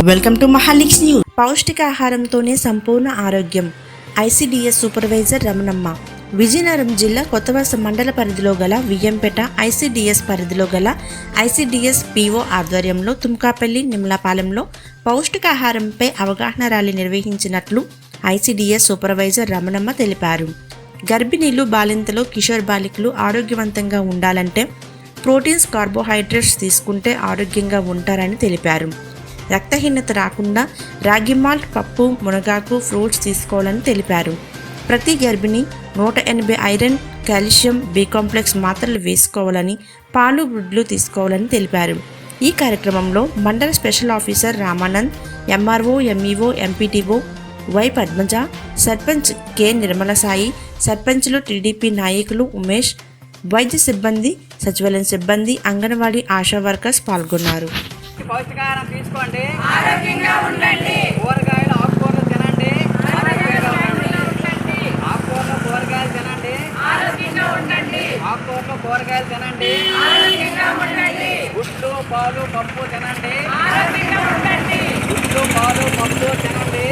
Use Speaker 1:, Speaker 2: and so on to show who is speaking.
Speaker 1: Welcome to మహాలిక్స్ news. పౌష్టికాహారంతోనే సంపూర్ణ ఆరోగ్యం. ICDS supervisor Ramanamma. విజయనగరం జిల్లా కొత్తవలస మండల పరిధిలో గల వియ్యంపేట ఐసిడిఎస్ పరిధిలో గల ఐసిడిఎస్ పిఓ ఆధ్వర్యంలో తుమ్కాపల్లి నిమ్లాపాలెంలో పౌష్టికాహారంపై అవగాహన ర్యాలీ నిర్వహించినట్లు ఐసిడిఎస్ సూపర్వైజర్ రమణమ్మ తెలిపారు. గర్భిణీలు, బాలింతలు, కిషోర్ బాలికలు ఆరోగ్యవంతంగా ఉండాలంటే ప్రోటీన్స్, కార్బోహైడ్రేట్స్ తీసుకుంటే ఆరోగ్యంగా ఉంటారని తెలిపారు. రక్తహీనత రాకుండా రాగి మాల్ట్, పప్పు, మునగాకు, ఫ్రూట్స్ తీసుకోవాలని తెలిపారు. ప్రతి గర్భిణి 180 ఐరన్, కాల్షియం, బి కాంప్లెక్స్ మాత్రలు వేసుకోవాలని, పాలు, గుడ్లు తీసుకోవాలని తెలిపారు. ఈ కార్యక్రమంలో మండల special officer Ramanand, MRO, MEO, MPTO Y Padmaja, sarpanch K Nirmala Sai, సర్పంచ్లు, టీడీపీ నాయకులు ఉమేష్, వైద్య సిబ్బంది, సచివాలయం సిబ్బంది, అంగన్వాడీ ఆశా వర్కర్స్ పాల్గొన్నారు.
Speaker 2: పౌష్టికాహారం తీసుకోండి, ఆరోగ్యంగా ఉండండి. కూరగాయలు, ఆకుకూరలు తినండి, ఆరోగ్యంగా ఉండండి. ఆకుకూరలు, కూరగాయలు తినండి, ఆరోగ్యంగా ఉండండి. ఆకుకూరలు, కూరగాయలు తినండి, ఆరోగ్యంగా ఉండండి. గుడ్లు, పాలు, పప్పు తినండి, ఆరోగ్యంగా ఉండండి. గుడ్లు, పాలు, పప్పు తినండి.